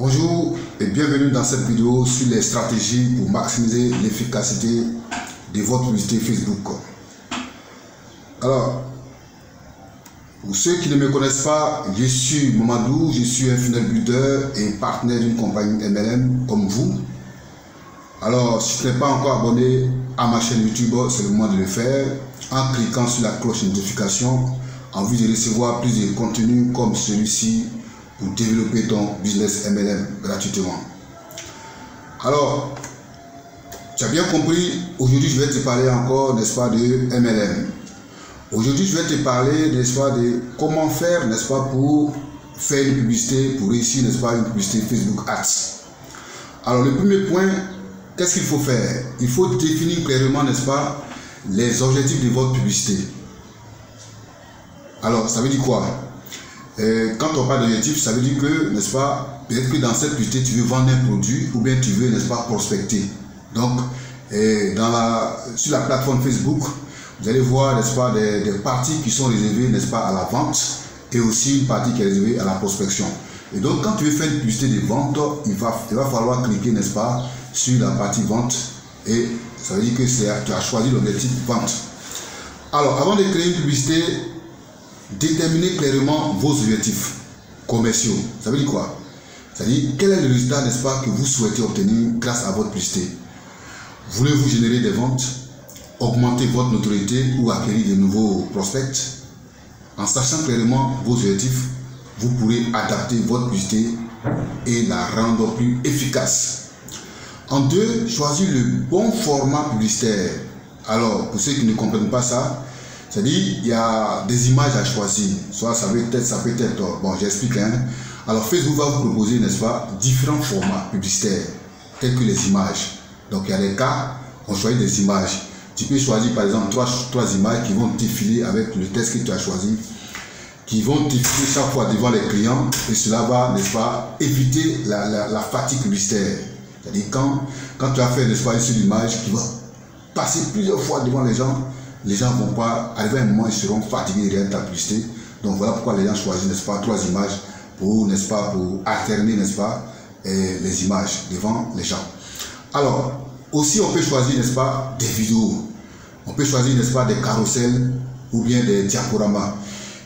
Bonjour et bienvenue dans cette vidéo sur les stratégies pour maximiser l'efficacité de votre publicité Facebook. Alors, pour ceux qui ne me connaissent pas, je suis Mamadou, je suis un funnel builder et partenaire d'une compagnie MLM comme vous. Alors, si tu n'es pas encore abonné à ma chaîne YouTube, c'est le moment de le faire en cliquant sur la cloche de notification en vue de recevoir plus de contenu comme celui-ci pour développer ton business MLM gratuitement. Alors, tu as bien compris, aujourd'hui je vais te parler encore, n'est-ce pas, de MLM. Aujourd'hui je vais te parler, n'est-ce pas, de comment faire, n'est-ce pas, pour faire une publicité, pour réussir, n'est-ce pas, une publicité Facebook Ads. Alors le premier point, qu'est-ce qu'il faut faire? Il faut définir clairement, n'est-ce pas, les objectifs de votre publicité. Alors, ça veut dire quoi? Quand on parle d'objectif, ça veut dire que, n'est-ce pas, peut-être que dans cette publicité, tu veux vendre un produit ou bien tu veux, n'est-ce pas, prospecter. Donc, sur la plateforme Facebook, vous allez voir, n'est-ce pas, des parties qui sont réservées, n'est-ce pas, à la vente et aussi une partie qui est réservée à la prospection. Et donc, quand tu veux faire une publicité de vente, il va falloir cliquer, n'est-ce pas, sur la partie vente et ça veut dire que tu as choisi l'objectif vente. Alors, avant de créer une publicité, déterminez clairement vos objectifs commerciaux. Ça veut dire quoi? Ça veut dire quel est le résultat, n'est-ce pas, que vous souhaitez obtenir grâce à votre publicité. Voulez-vous générer des ventes, augmenter votre notoriété ou acquérir de nouveaux prospects? En sachant clairement vos objectifs, vous pourrez adapter votre publicité et la rendre plus efficace. En deux, choisir le bon format publicitaire. Alors, pour ceux qui ne comprennent pas ça, c'est-à-dire, il y a des images à choisir. Soit ça peut être, bon, j'explique, hein. Alors, Facebook va vous proposer, n'est-ce pas, différents formats publicitaires, tels que les images. Donc, il y a des cas, on choisit des images. Tu peux choisir, par exemple, trois images qui vont défiler avec le texte que tu as choisi, qui vont défiler chaque fois devant les clients, et cela va, n'est-ce pas, éviter la fatigue publicitaire. C'est-à-dire, quand tu as fait, n'est-ce pas, une seule image qui va passer plusieurs fois devant les gens vont pas, arriver à un moment, ils seront fatigués de ta publicité. Donc voilà pourquoi les gens choisissent, n'est-ce pas, trois images pour, n'est-ce pas, pour alterner, n'est-ce pas, les images devant les gens. Alors, aussi on peut choisir, n'est-ce pas, des vidéos. On peut choisir, n'est-ce pas, des carousels ou bien des diaporamas.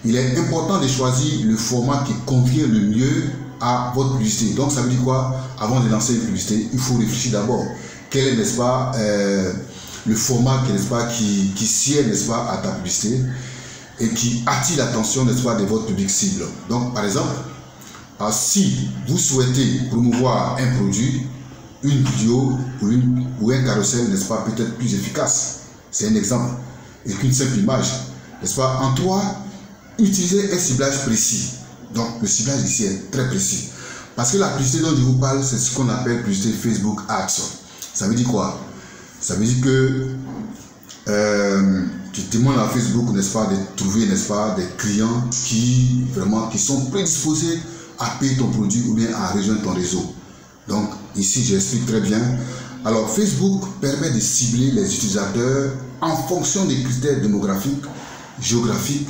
Il est important de choisir le format qui convient le mieux à votre publicité. Donc ça veut dire quoi? Avant de lancer une publicité, il faut réfléchir d'abord. Quel est, n'est-ce pas, le format, n'est-ce pas, qui sied, n'est-ce pas, à ta publicité et qui attire l'attention, n'est-ce pas, de votre public cible. Donc, par exemple, si vous souhaitez promouvoir un produit, une vidéo ou un carrousel, n'est-ce pas, peut-être plus efficace. C'est un exemple. Et qu'une simple image, n'est-ce pas. En trois, utilisez un ciblage précis. Donc, le ciblage ici est très précis. Parce que la publicité dont je vous parle, c'est ce qu'on appelle publicité Facebook Ads. Ça veut dire quoi? Ça veut dire que tu demandes à Facebook, n'est-ce pas, de trouver, n'est-ce pas, des clients qui sont prédisposés à payer ton produit ou bien à rejoindre ton réseau. Donc ici j'explique très bien. Alors Facebook permet de cibler les utilisateurs en fonction des critères démographiques, géographiques,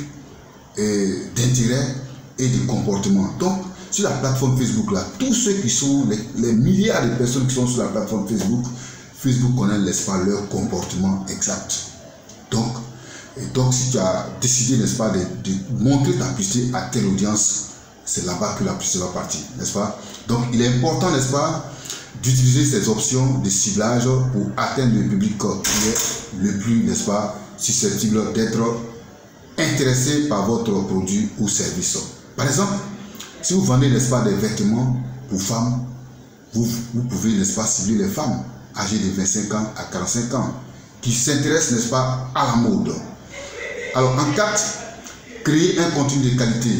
d'intérêt et de comportement. Donc sur la plateforme Facebook là, tous ceux qui sont les milliards de personnes qui sont sur la plateforme Facebook connaît, n'est-ce pas, leur comportement exact. Donc si tu as décidé, n'est-ce pas, de montrer ta publicité à telle audience, c'est là-bas que la publicité va partir, n'est-ce pas. Donc il est important, n'est-ce pas, d'utiliser ces options de ciblage pour atteindre le public qui est le plus, n'est-ce pas, susceptible d'être intéressé par votre produit ou service. Par exemple, si vous vendez, n'est-ce pas, des vêtements pour femmes, vous pouvez, n'est-ce pas, cibler les femmes âgés de 25 ans à 45 ans, qui s'intéressent, n'est-ce pas, à la mode. Alors, en 4, créer un contenu de qualité.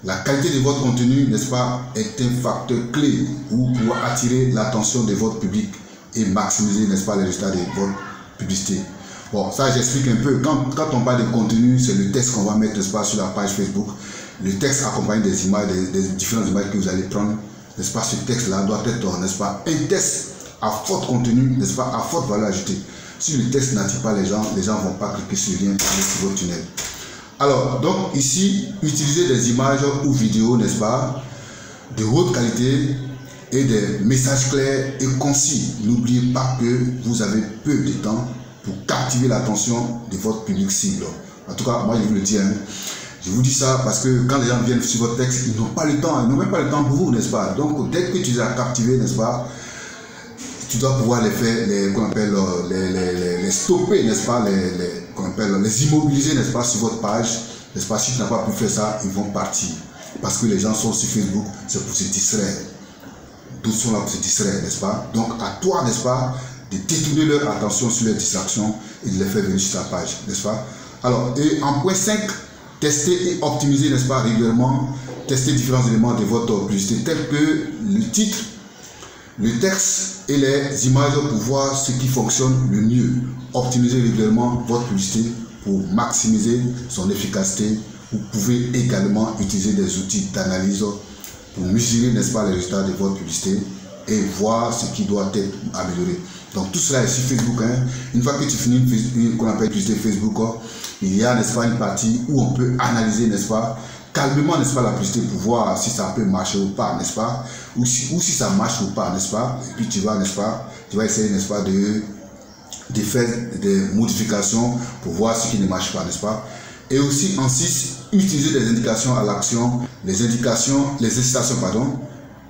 La qualité de votre contenu, n'est-ce pas, est un facteur clé pour attirer l'attention de votre public et maximiser, n'est-ce pas, les résultats de votre publicité. Bon, ça j'explique un peu. Quand on parle de contenu, c'est le texte qu'on va mettre, n'est-ce pas, sur la page Facebook. Le texte accompagné des images, des différentes images que vous allez prendre, n'est-ce pas, ce texte-là doit être, n'est-ce pas, un texte à fort contenu, n'est-ce pas, à forte valeur ajoutée. Si le texte n'attire pas les gens ne vont pas cliquer sur le lien pour aller sur votre tunnel. Alors, donc ici, utilisez des images ou vidéos, n'est-ce pas, de haute qualité et des messages clairs et concis. N'oubliez pas que vous avez peu de temps pour captiver l'attention de votre public cible. En tout cas, moi je vous le dis, hein, je vous dis ça parce que quand les gens viennent sur votre texte, ils n'ont pas le temps, ils n'ont même pas le temps pour vous, n'est-ce pas? Donc dès que tu les as captivés, n'est-ce pas, tu dois pouvoir les faire, les stopper, n'est-ce pas, les immobiliser, n'est-ce pas, sur votre page, n'est-ce pas? Si tu n'as pas pu faire ça, ils vont partir. Parce que les gens sont sur Facebook, c'est pour se distraire. D'autres sont là pour se distraire, n'est-ce pas? Donc à toi, n'est-ce pas, de détourner leur attention sur les distractions et de les faire venir sur ta page, n'est-ce pas? Alors, et en point 5, tester et optimiser, n'est-ce pas, régulièrement, tester différents éléments de votre publicité, tels que le titre, le texte et les images pour voir ce qui fonctionne le mieux. Optimisez régulièrement votre publicité pour maximiser son efficacité. Vous pouvez également utiliser des outils d'analyse pour mesurer, n'est-ce pas, les résultats de votre publicité et voir ce qui doit être amélioré. Donc tout cela est sur Facebook. Hein. Une fois que tu finis qu'on appelle publicité Facebook, il y a, n'est-ce pas, une partie où on peut analyser, n'est-ce pas, calmement, n'est-ce pas, la publicité pour voir si ça peut marcher ou pas, n'est-ce pas, ou si ça marche ou pas, n'est-ce pas. Et puis tu vas, n'est-ce pas, tu vas essayer, n'est-ce pas, de faire des modifications pour voir ce qui ne marche pas, n'est-ce pas. Et aussi en 6, utiliser des indications à l'action, les incitations, pardon,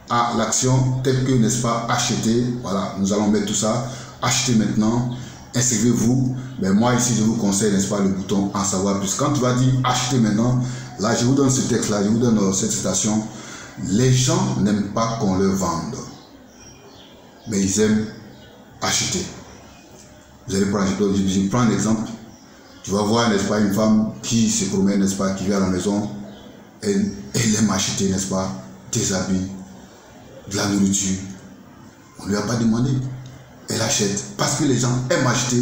à l'action, telles que, n'est-ce pas, acheter. Voilà, nous allons mettre tout ça, acheter maintenant, inscrivez-vous. Mais moi ici, je vous conseille, n'est-ce pas, le bouton en savoir plus. Quand tu vas dire acheter maintenant, là, je vous donne ce texte-là, je vous donne cette citation. Les gens n'aiment pas qu'on leur vende, mais ils aiment acheter. Vous allez prendre, je prends un exemple. Tu vas voir, n'est-ce pas, une femme qui se promène, n'est-ce pas, qui vient à la maison, elle aime acheter, n'est-ce pas, des habits, de la nourriture. On ne lui a pas demandé. Elle achète parce que les gens aiment acheter.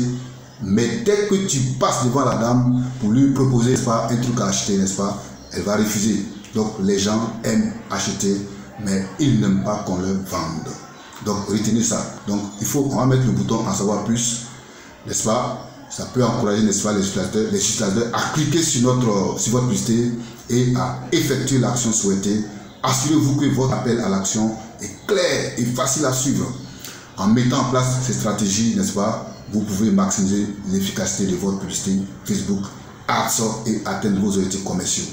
Mais dès que tu passes devant la dame pour lui proposer, n'est-ce pas, un truc à acheter, n'est-ce pas, elle va refuser. Donc les gens aiment acheter, mais ils n'aiment pas qu'on leur vende. Donc retenez ça. Donc on va mettre le bouton en savoir plus, n'est-ce pas. Ça peut encourager, n'est-ce pas, les utilisateurs à cliquer sur votre publicité et à effectuer l'action souhaitée. Assurez-vous que votre appel à l'action est clair et facile à suivre. En mettant en place ces stratégies, n'est-ce pas, vous pouvez maximiser l'efficacité de votre publicité Facebook, Ads et atteindre vos objectifs commerciaux.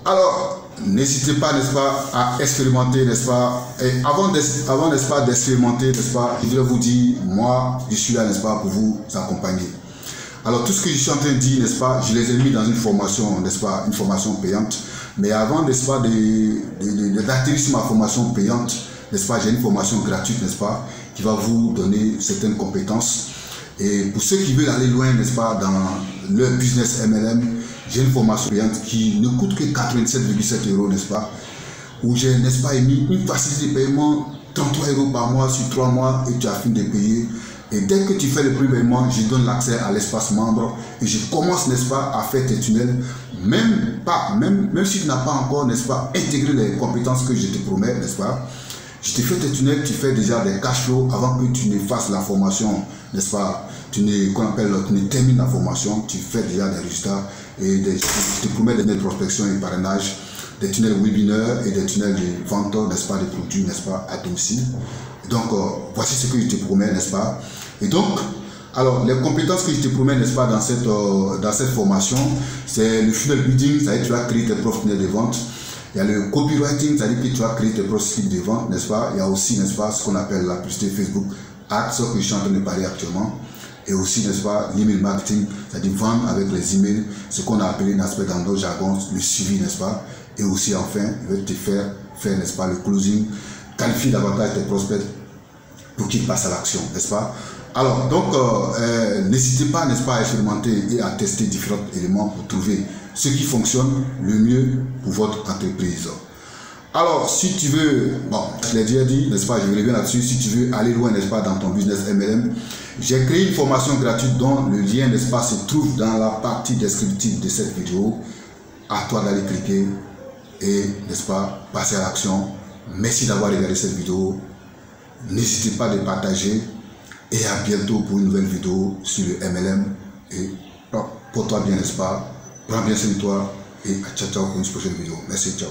Alors, n'hésitez pas, n'est-ce pas, à expérimenter, n'est-ce pas. Et avant, n'est-ce pas, d'expérimenter, n'est-ce pas, je voudrais vous dire, moi, je suis là, n'est-ce pas, pour vous accompagner. Alors, tout ce que je suis en train de dire, n'est-ce pas, je les ai mis dans une formation, n'est-ce pas, une formation payante. Mais avant, n'est-ce pas, d'atterrir sur ma formation payante, n'est-ce pas, j'ai une formation gratuite, n'est-ce pas, qui va vous donner certaines compétences. Et pour ceux qui veulent aller loin, n'est-ce pas, dans leur business MLM, j'ai une formation payante qui ne coûte que 87,7 €, n'est-ce pas, où j'ai, n'est-ce pas, émis une facilité de paiement 33 € par mois sur 3 mois et tu as fini de payer. Et dès que tu fais le premier paiement, je donne l'accès à l'espace membre et je commence, n'est-ce pas, à faire tes tunnels, même si tu n'as pas encore, n'est-ce pas, intégré les compétences que je te promets, n'est-ce pas. Je te fais tes tunnels, tu fais déjà des cash flows avant que tu ne fasses la formation, n'est-ce pas, tu ne termines la formation, tu fais déjà des résultats et je te promets des tunnels de prospection et parrainage, des tunnels webinaires et des tunnels de vente, n'est-ce pas, des produits, n'est-ce pas, à domicile. Donc, voici ce que je te promets, n'est-ce pas. Et donc, alors, les compétences que je te promets, n'est-ce pas, dans cette formation, c'est le funnel building, c'est-à-dire que tu vas créer tes propres tunnels de vente. Il y a le copywriting, c'est-à-dire que tu vas créer tes propres sites de vente, n'est-ce pas. Il y a aussi, n'est-ce pas, ce qu'on appelle la publicité Facebook Ads, ce que je suis en train de parler actuellement. Et aussi, n'est-ce pas, l'email marketing, c'est-à-dire vendre avec les emails, ce qu'on a appelé, n'est-ce pas, dans nos jargons, le suivi, n'est-ce pas. Et aussi, enfin, il va te faire, n'est-ce pas, le closing, qualifier davantage tes prospects pour qu'ils passent à l'action, n'est-ce pas. Alors, donc, n'hésitez pas, n'est-ce pas, à expérimenter et à tester différents éléments pour trouver ce qui fonctionne le mieux pour votre entreprise. Alors, si tu veux, bon, je l'ai déjà dit, n'est-ce pas, je reviens là-dessus, si tu veux aller loin, n'est-ce pas, dans ton business MLM, j'ai créé une formation gratuite dont le lien, n'est-ce pas, se trouve dans la partie descriptive de cette vidéo. À toi d'aller cliquer et, n'est-ce pas, passer à l'action. Merci d'avoir regardé cette vidéo. N'hésitez pas à le partager et à bientôt pour une nouvelle vidéo sur le MLM. Et porte-toi bien, n'est-ce pas, prends bien soin de toi et ciao ciao pour une prochaine vidéo. Merci, ciao.